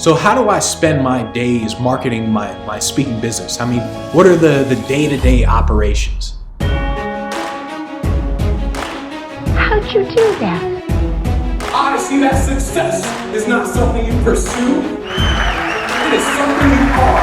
So how do I spend my days marketing my speaking business? I mean, what are the day-to-day operations? How'd you do that? I see that success is not something you pursue. It is something you are.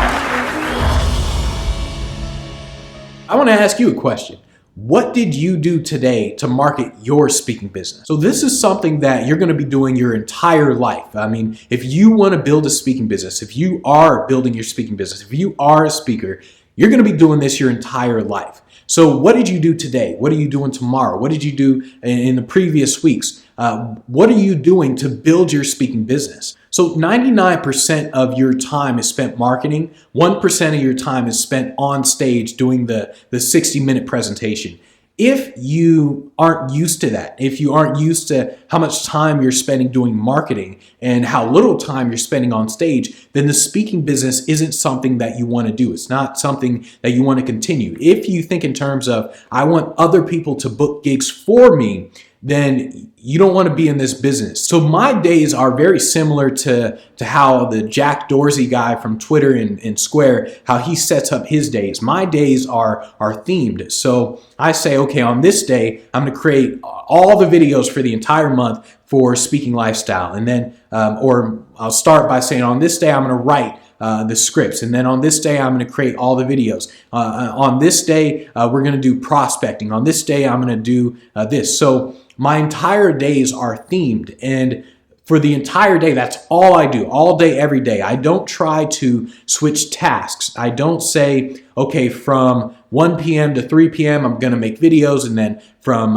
I want to ask you a question. What did you do today to market your speaking business? So this is something that you're going to be doing your entire life. I mean, if you want to build a speaking business, if you are building your speaking business, if you are a speaker, you're going to be doing this your entire life. So what did you do today? What are you doing tomorrow? What did you do in the previous weeks? What are you doing to build your speaking business? So 99% of your time is spent marketing. 1% of your time is spent on stage doing the 60-minute presentation. If you aren't used to that, if you aren't used to how much time you're spending doing marketing and how little time you're spending on stage, then the speaking business isn't something that you want to do. It's not something that you want to continue. If you think in terms of, I want other people to book gigs for me, then you don't want to be in this business. So my days are very similar to how the Jack Dorsey guy from Twitter and Square, how he sets up his days. My days are themed. So I say, okay, on this day, I'm going to create all the videos for the entire month for Speaking Lifestyle. And then, or I'll start by saying on this day, I'm going to write the scripts. And then on this day, I'm going to create all the videos. On this day, we're going to do prospecting. On this day, I'm going to do this. So my entire days are themed, and for the entire day, that's all I do, all day, every day. I don't try to switch tasks. I don't say, okay, from 1 p.m. to 3 p.m., I'm going to make videos, and then from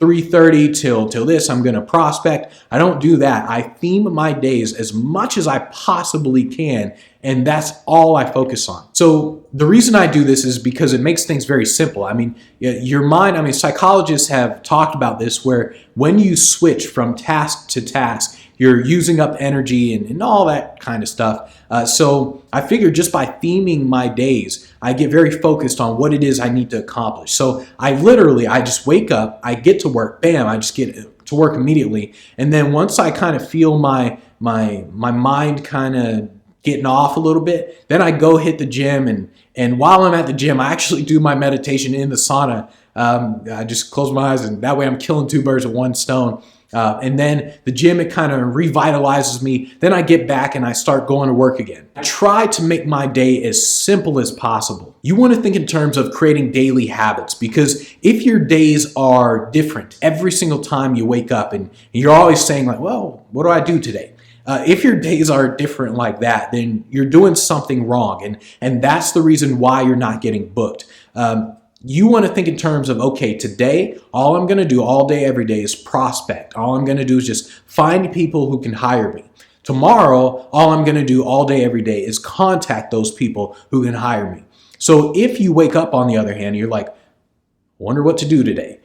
3:30 till this, I'm going to prospect. I don't do that. I theme my days as much as I possibly can, and that's all I focus on. So the reason I do this is because it makes things very simple. I mean, your mind, psychologists have talked about this, where when you switch from task to task, you're using up energy and all that kind of stuff. So I figured just by theming my days, I get very focused on what it is I need to accomplish. So I just wake up, I get to work, bam, I just get to work immediately. And then once I kind of feel my mind kind of getting off a little bit, then I go hit the gym, and while I'm at the gym, I actually do my meditation in the sauna. I just close my eyes, and that way I'm killing two birds with one stone. And then the gym, it kind of revitalizes me. Then I get back and I start going to work again. I try to make my day as simple as possible. You want to think in terms of creating daily habits, because if your days are different every single time you wake up and you're always saying like, well, what do I do today? If your days are different like that, then you're doing something wrong. And that's the reason why you're not getting booked. You want to think in terms of, okay, today, all I'm going to do all day, every day is prospect. All I'm going to do is just find people who can hire me. Tomorrow, all I'm going to do all day, every day is contact those people who can hire me. So if you wake up, on the other hand, you're like, wonder what to do today.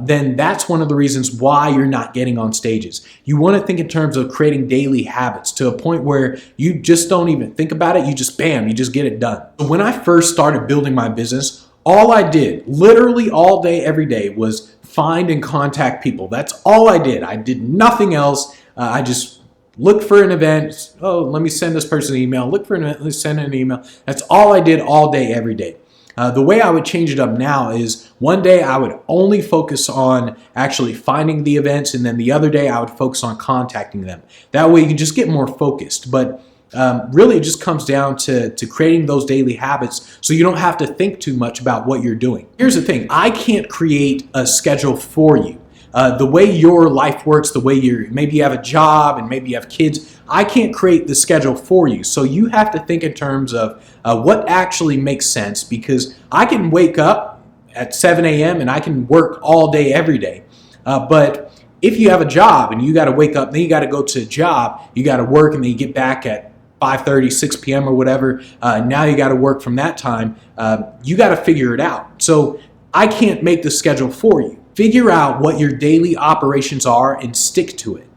Then that's one of the reasons why you're not getting on stages. You want to think in terms of creating daily habits to a point where you just don't even think about it. You just, bam, you just get it done. So when I first started building my business, all I did, literally all day, every day, was find and contact people. That's all I did. I did nothing else. I just looked for an event. Oh, let me send this person an email. Look for an event. Let's send an email. That's all I did all day, every day. The way I would change it up now is one day I would only focus on actually finding the events, and then the other day I would focus on contacting them. That way you can just get more focused. But really it just comes down to creating those daily habits so you don't have to think too much about what you're doing. Here's the thing, I can't create a schedule for you. The way your life works, the way maybe you have a job and maybe you have kids, I can't create the schedule for you. So you have to think in terms of what actually makes sense, because I can wake up at 7 a.m. and I can work all day, every day. But if you have a job and you got to wake up, then you got to go to a job, you got to work, and then you get back at 5:30, 6 p.m. or whatever. Now you got to work from that time. You got to figure it out. So I can't make the schedule for you. Figure out what your daily operations are and stick to it.